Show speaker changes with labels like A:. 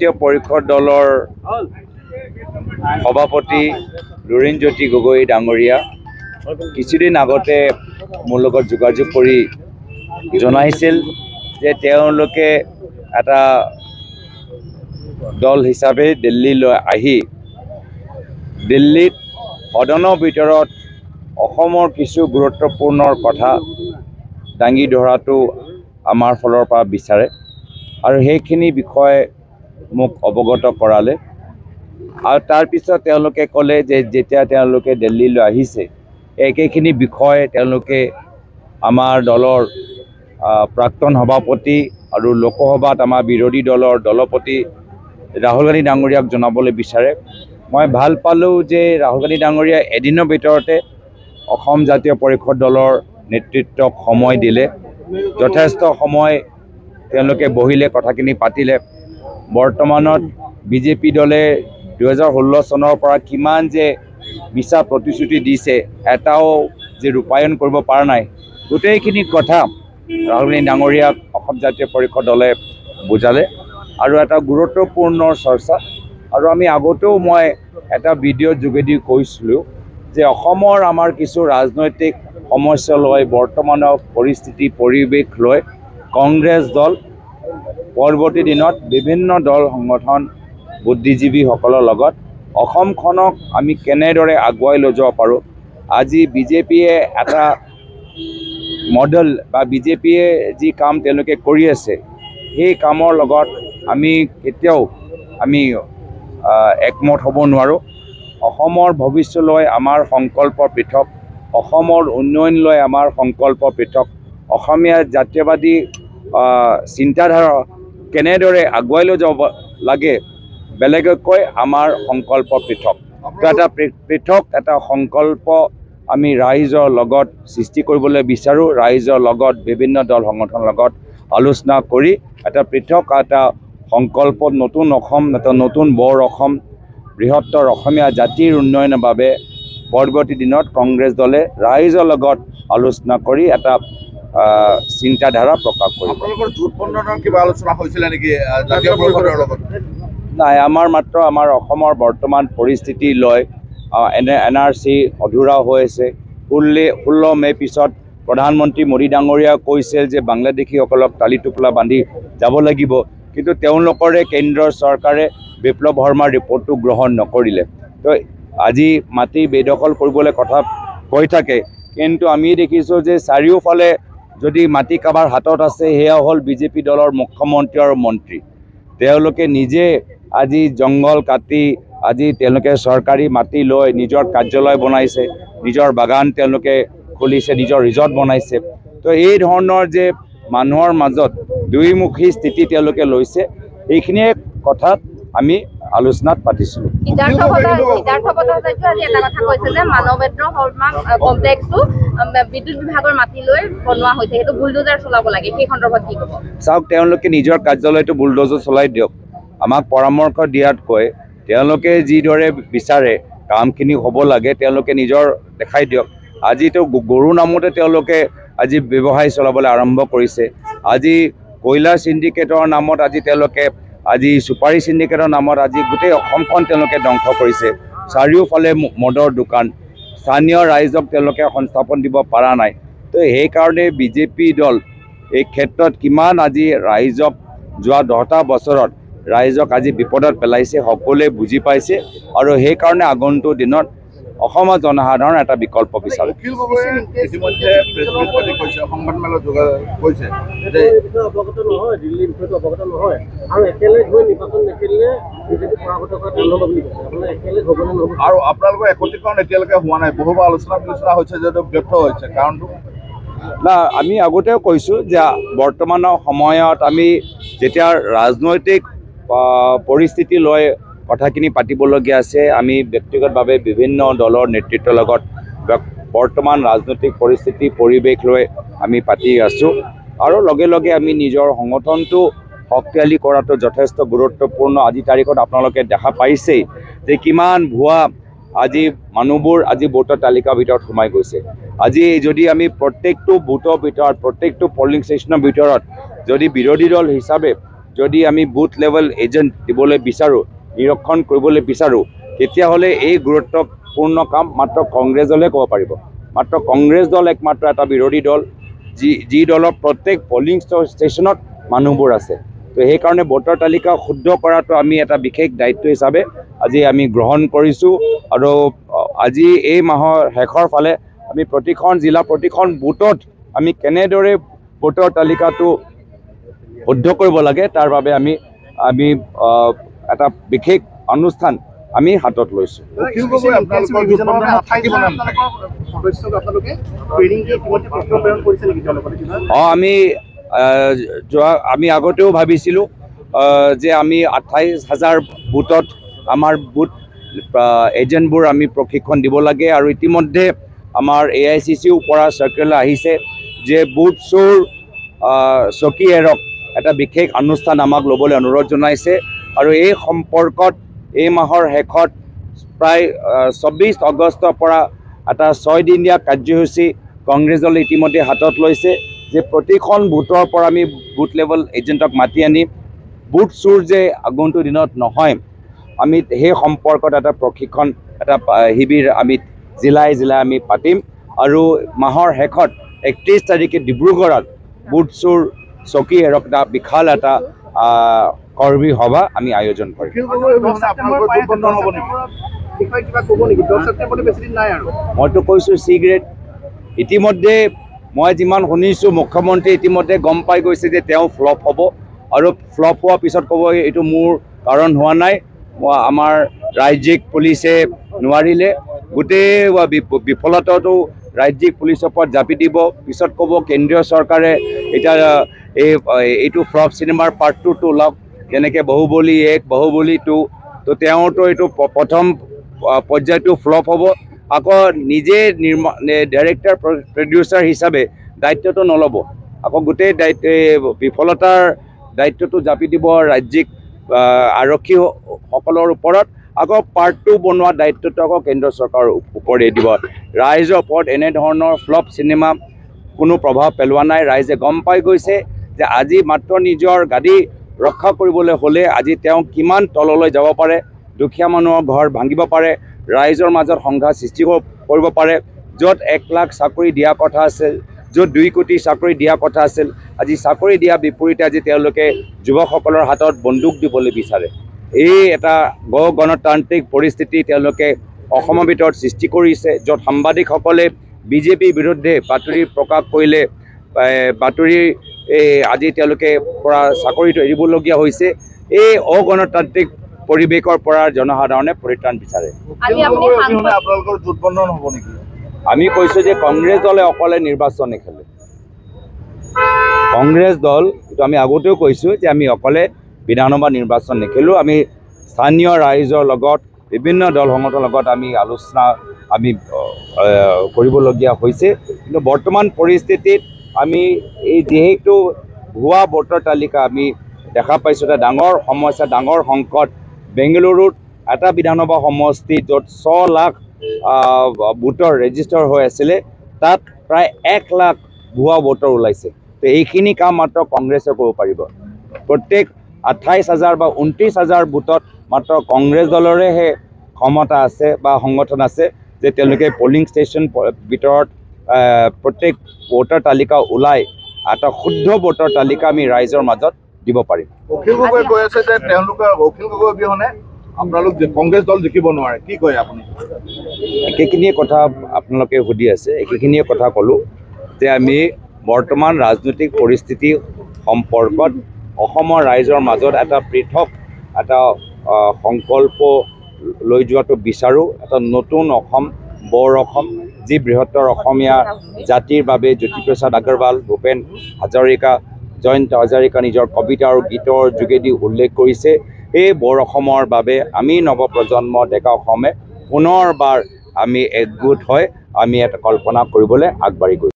A: পৰিষদ দলৰ সভাপতি লুৰিণজ্যোতি গগৈ ডাঙৰীয়া কিছুদিন আগতে মোৰ লগত যোগাযোগ কৰি জনাইছিল যে তেওঁলোকে এটা দল হিচাপে দিল্লীলৈ আহি দিল্লীত সদনৰ ভিতৰত অসমৰ কিছু গুৰুত্বপূৰ্ণ কথা দাঙি ধৰাটো আমাৰ ফালৰ পৰা বিচাৰে আৰু সেইখিনি বিষয়ে মোক অৱগত কৰালে আৰু তাৰ পিছত তেওঁলোকে ক'লে যে যেতিয়া তেওঁলোকে দিল্লীলৈ আহিছে একেখিনি বিষয় তেওঁলোকে আমাৰ দলৰ প্ৰাক্তন সভাপতি আৰু লোকসভাত আমাৰ বিৰোধী দলৰ দলপতি ৰাহুল গান্ধী ডাঙৰীয়াক জনাবলৈ বিচাৰে। মই ভাল পালোঁ যে ৰাহুল গান্ধী ডাঙৰীয়া এদিনৰ ভিতৰতে অসম জাতীয় পৰিষদ দলৰ নেতৃত্বক সময় দিলে, যথেষ্ট সময় তেওঁলোকে বহিলে, কথাখিনি পাতিলে। বৰ্তমানত বিজেপি দলে 2016 চনৰ পৰা কিমান যে মিছা প্ৰতিশ্ৰুতি দিছে এটাও যে ৰূপায়ণ কৰিব পৰা নাই, গোটেইখিনি কথা ৰাহুল গান্ধী ডাঙৰীয়াক অসম জাতীয় পৰিষদ দলে বুজালে আৰু এটা গুৰুত্বপূৰ্ণ চৰ্চা। আৰু আমি আগতেও মই এটা ভিডিঅ'ৰ যোগেদি কৈছিলোঁ যে অসমৰ আমাৰ কিছু ৰাজনৈতিক সমস্যা লৈ বৰ্তমানৰ পৰিস্থিতি পৰিৱেশ লৈ কংগ্ৰেছ দল পৰৱৰ্তী দিনত বিভিন্ন দল সংগঠন বুদ্ধিজীৱীসকলৰ লগত অসমখনক আমি কেনেদৰে আগুৱাই লৈ যাব পাৰোঁ। আজি বিজেপিয়ে এটা মডেল বা বিজেপিয়ে যি কাম তেওঁলোকে কৰি আছে সেই কামৰ লগত আমি কেতিয়াও একমত হ'ব নোৱাৰোঁ। অসমৰ ভৱিষ্যতলৈ আমাৰ সংকল্প পৃথক, অসমৰ উন্নয়ন লৈ আমাৰ সংকল্প পৃথক, অসমীয়া জাতীয়বাদী চিন্তাধাৰা কেনেদৰে আগুৱাই লৈ যাব লাগে বেলেগকৈ আমাৰ সংকল্প পৃথক। এটা পৃথক এটা সংকল্প আমি ৰাইজৰ লগত সৃষ্টি কৰিবলৈ বিচাৰোঁ। ৰাইজৰ লগত বিভিন্ন দল সংগঠনৰ লগত আলোচনা কৰি এটা পৃথক এটা সংকল্প, নতুন অসম, এটা নতুন বৰ অসম, বৃহত্তৰ অসমীয়া জাতিৰ উন্নয়নৰ বাবে পৰৱৰ্তী দিনত কংগ্ৰেছ দলে ৰাইজৰ লগত আলোচনা কৰি এটা চিন্তাধাৰা প্ৰকাশ কৰিব।
B: আপোনালোকৰ জোট বন্ধনৰ কিবা আলোচনা হৈছিলে নেকি জাতীয় পৰিষদৰ লগত?
A: নাই, আমাৰ আমাৰ অসমৰ বৰ্তমান পৰিস্থিতি লৈ NRC অধুৰা হৈ আছে। 16 মে পিছত প্ৰধানমন্ত্ৰী মোদী ডাঙৰীয়াই কৈছিল যে বাংলাদেশীসকলক টালি টোপোলা বান্ধি যাব লাগিব, কিন্তু তেওঁলোকৰে কেন্দ্ৰৰ চৰকাৰে বিপ্লৱ শৰ্মাৰ ৰিপৰ্টটো গ্ৰহণ নকৰিলে। তো আজি মাটি বেদখল কৰিবলৈ কথা কৈ থাকে, কিন্তু আমি দেখিছোঁ যে চাৰিওফালে যদি মাটি কাৰোবাৰ হাতত আছে সেয়া হ'ল বিজেপি দলৰ মুখ্যমন্ত্ৰী আৰু মন্ত্ৰী। তেওঁলোকে নিজে আজি জংঘল কাটি আজি তেওঁলোকে চৰকাৰী মাটি লৈ নিজৰ কাৰ্যালয় বনাইছে, নিজৰ বাগান তেওঁলোকে খুলিছে, নিজৰ ৰিজৰ্ট বনাইছে। তো এই ধৰণৰ যে মানুহৰ মাজত দুইমুখী স্থিতি তেওঁলোকে লৈছে, এইখিনিয়ে কথাত আমি আলোচনাত পাতিছিলোঁ। চাওক, তেওঁলোকে নিজৰ কাৰ্যালয়টো বুলডোজাৰ চলাই দিয়ক, আমাক পৰামৰ্শ দিয়াতকৈ তেওঁলোকে যিদৰে বিচাৰে কামখিনি হ'ব লাগে তেওঁলোকে নিজৰ দেখাই দিয়ক। আজিতো গৰু নামতে তেওঁলোকে আজি ব্যৱসায় চলাবলৈ আৰম্ভ কৰিছে। আজি কয়লা চিণ্ডিকেটৰ নামত আজি তেওঁলোকে আজি চুপাৰী চিণ্ডিকেটৰ নামত আজি গোটেই অসমখন তেওঁলোকে ধ্বংস কৰিছে। চাৰিওফালে মদৰ দোকান, স্থানীয় ৰাইজক তেওঁলোকে সংস্থাপন দিব পৰা নাই। তো সেইকাৰণে বিজেপি দল এই ক্ষেত্ৰত কিমান আজি ৰাইজক যোৱা 10টা বছৰত ৰাইজক আজি বিপদত পেলাইছে সকলোৱে বুজি পাইছে আৰু সেইকাৰণে আগন্তুক দিনত অসমৰ জনসাধাৰণ এটা বিকল্প বিচাৰে।
B: আৰু আপোনালোকৰ একত্ৰীকৰণ এতিয়ালৈকে হোৱা নাই, বহুবাৰ আলোচনা বিলোচনা হৈছে যদিও ব্যৰ্থ হৈছে, কাৰণটো
A: না, আমি আগতেও কৈছোঁ যে বৰ্তমানৰ সময়ত আমি যেতিয়া ৰাজনৈতিক পৰিস্থিতি লৈ কথাখিনি পাতিবলগীয়া আছে, আমি ব্যক্তিগতভাৱে বিভিন্ন দলৰ নেতৃত্বৰ লগত বৰ্তমান ৰাজনৈতিক পৰিস্থিতি পৰিৱেশ লৈ আমি পাতি আছোঁ আৰু লগে লগে আমি নিজৰ সংগঠনটো শক্তিশালী কৰাটো যথেষ্ট গুৰুত্বপূৰ্ণ। আজি তাৰিখত আপোনালোকে দেখা পাইছেই যে কিমান ভুৱা আজি মানুহবোৰ আজি ভোটৰ তালিকাৰ ভিতৰত সোমাই গৈছে। আজি যদি আমি প্ৰত্যেকটো বুথৰ ভিতৰত, প্ৰত্যেকটো পলিং ষ্টেচনৰ ভিতৰত যদি বিৰোধী দল হিচাপে যদি আমি বুথ লেভেল এজেণ্ট দিবলৈ বিচাৰোঁ, নিৰীক্ষণ কৰিবলৈ বিচাৰোঁ, তেতিয়াহ'লে এই গুৰুত্বপূৰ্ণ কাম মাত্ৰ কংগ্ৰেছ দলে ক'ব পাৰিব। মাত্ৰ কংগ্ৰেছ দল একমাত্ৰ এটা বিৰোধী দল, যি দলৰ প্ৰত্যেক পলিং ষ্টেচনত মানুহবোৰ আছে। তো সেইকাৰণে ভোটাৰ তালিকা শুদ্ধ কৰাটো আমি এটা বিশেষ দায়িত্ব হিচাপে আজি আমি গ্ৰহণ কৰিছোঁ। আৰু আজি এই মাহৰ শেষৰ ফালে আমি প্ৰতিখন জিলা প্ৰতিখন বুথত আমি কেনেদৰে ভোটাৰ তালিকাটো শুদ্ধ কৰিব লাগে তাৰ বাবে আমি এটা বিশেষ অনুষ্ঠান আমি হাতত লৈছোঁ। আমি আগতেও ভাবিছিলোঁ যে আমি 28,000 বুথত আমাৰ বুথ এজেণ্টবোৰ আমি প্ৰশিক্ষণ দিব লাগে। আৰু ইতিমধ্যে আমাৰ AICCৰ পৰা চাৰ্কুলাৰ আহিছে যে বুথ চোৰ চকী এৰক এটা বিশেষ অনুষ্ঠান আমাক ল'বলৈ অনুৰোধ জনাইছে। আৰু এই সম্পৰ্কত এই মাহৰ শেষত প্ৰায় 24 আগষ্টৰ পৰা এটা 6 দিনীয়া কাৰ্যসূচী কংগ্ৰেছ দলে ইতিমধ্যে হাতত লৈছে যে প্ৰতিখন বুথৰ পৰা আমি বুথ লেভেল এজেণ্টক মাতি আনি বুথ চোৰ যে আগন্তুক দিনত নহয়, আমি সেই সম্পৰ্কত এটা প্ৰশিক্ষণ এটা শিবিৰ আমি জিলাই আমি পাতিম। আৰু মাহৰ শেষত 31 তাৰিখে ডিব্ৰুগড়ত বুথ চোৰ চকী এৰক এটা বিশাল এটা কৰ্মী সভা আমি আয়োজন কৰিম। মইতো কৈছোঁ চিগাৰেট ইতিমধ্যে মই যিমান শুনিছোঁ মুখ্যমন্ত্ৰী ইতিমধ্যে গম পাই গৈছে যে তেওঁ ফ্লপ হ'ব। আৰু ফ্লপ হোৱাৰ পিছত ক'ব এইটো মোৰ কাৰণ হোৱা নাই, আমাৰ ৰাজ্যিক পুলিচে নোৱাৰিলে, গোটেই বিফলতাটো ৰাজ্যিক পুলিচৰ ওপৰত জাপি দিব। পিছত ক'ব কেন্দ্ৰীয় চৰকাৰে এতিয়া এইটো ফ্লপ চিনেমাৰ পাৰ্ট 2টো ওলাওক, যেনেকৈ বাহুবলী 1 বাহুবলী 2। তো তেওঁতো এইটো প্ৰথম পৰ্যায়টো ফ্লপ হ'ব, আকৌ নিজে ডাইৰেক্টৰ প্ৰডিউচাৰ হিচাপে দায়িত্বটো নল'ব, আকৌ গোটেই বিফলতাৰ দায়িত্বটো জাপি দিব ৰাজ্যিক আৰক্ষীসকলৰ ওপৰত। আকৌ পাৰ্ট 2 বনোৱাৰ দায়িত্বটো আকৌ কেন্দ্ৰ চৰকাৰৰ ওপৰত দিব। ৰাইজৰ ওপৰত এনেধৰণৰ ফ্লপ চিনেমা কোনো প্ৰভাৱ পেলোৱা নাই। ৰাইজে গম পাই গৈছে যে আজি মাত্ৰ নিজৰ গাদী ৰক্ষা কৰিবলৈ হ'লে আজি তেওঁ কিমান তললৈ যাব পাৰে, দুখীয়া মানুহৰ ঘৰ ভাঙিব পাৰে, ৰাইজৰ মাজত সংঘাত সৃষ্টি কৰিব পাৰে। য'ত 1 লাখ চাকৰি দিয়া কথা আছিল, য'ত 2 কোটি চাকৰি দিয়া কথা আছিল, আজি চাকৰি দিয়াৰ বিপৰীতে আজি তেওঁলোকে যুৱকসকলৰ হাতত বন্দুক দিবলৈ বিচাৰে। এই এটা গণতান্ত্ৰিক পৰিস্থিতি তেওঁলোকে অসমৰ ভিতৰত সৃষ্টি কৰিছে, য'ত সাংবাদিকসকলে বিজেপিৰ বিৰুদ্ধে বাতৰি প্ৰকাশ কৰিলে বাতৰি আজি তেওঁলোকে পৰা চাকৰিটো এৰিবলগীয়া হৈছে। এই অগণতান্ত্ৰিক পৰিৱেশৰ পৰা জনসাধাৰণে পৰিত্ৰাণ বিচাৰে। আমি কৈছোঁ যে কংগ্ৰেছ দলে অকলে নিৰ্বাচন নেখেলে। কংগ্ৰেছ দল এইটো আমি আগতেও কৈছোঁ যে আমি অকলে বিধানসভা নিৰ্বাচন নেখেলোঁ। আমি স্থানীয় ৰাইজৰ লগত বিভিন্ন দল সংগঠনৰ লগত আমি আলোচনা কৰিবলগীয়া হৈছে। কিন্তু বৰ্তমান পৰিস্থিতিত আমি এই যিহেতু ভুৱা ভোটাৰ তালিকা আমি দেখা পাইছোঁ, এটা ডাঙৰ সমস্যা, ডাঙৰ সংকট। বেংগালুৰুত এটা বিধানসভা সমষ্টি য'ত 6 লাখ ভোটাৰ ৰেজিষ্টাৰ হৈ আছিলে, তাত প্ৰায় 1 লাখ ভুৱা ভোটাৰ ওলাইছে। তো এইখিনি কাম মাত্ৰ কংগ্ৰেছে কৰিব পাৰিব। প্ৰত্যেক 28,000 বা 29,000 বুথত মাত্ৰ কংগ্ৰেছ দলৰেহে ক্ষমতা আছে বা সংগঠন আছে যে তেওঁলোকে পলিং ষ্টেচন ভিতৰত প্ৰত্যেক ভোটাৰ তালিকা ওলাই এটা শুদ্ধ ভোটাৰ তালিকা আমি ৰাইজৰ মাজত দিব পাৰিম।
B: অখিল গগৈ কৈ আছে যে তেওঁলোকে অখিল গগৈ অবিহনে আপোনালোক কংগ্ৰেছ দল জিকিব নোৱাৰে, কি কয় আপুনি?
A: একেখিনিয়ে কথা আপোনালোকে সুধি আছে, একেখিনিয়ে কথা ক'লোঁ যে আমি বৰ্তমান ৰাজনৈতিক পৰিস্থিতি সম্পৰ্কত অসমৰ ৰাইজৰ মাজত এটা পৃথক এটা সংকল্প লৈ যোৱাটো বিচাৰোঁ। এটা নতুন অসম, বৰ অসম, যি বৃহত্তৰ অসমীয়া জাতিৰ বাবে জ্যোতিপ্ৰসাদ আগৰৱাল, ভূপেন হাজৰিকা, জয়ন্ত হাজৰিকা নিজৰ কবিতা আৰু গীতৰ যোগেদি উল্লেখ কৰিছে। এই বৰ অসমৰ বাবে আমি নৱপ্ৰজন্ম ডেকা অসমে পুনৰবাৰ আমি একগোট হৈ আমি এটা কল্পনা কৰিবলৈ আগবাঢ়ি গৈছোঁ।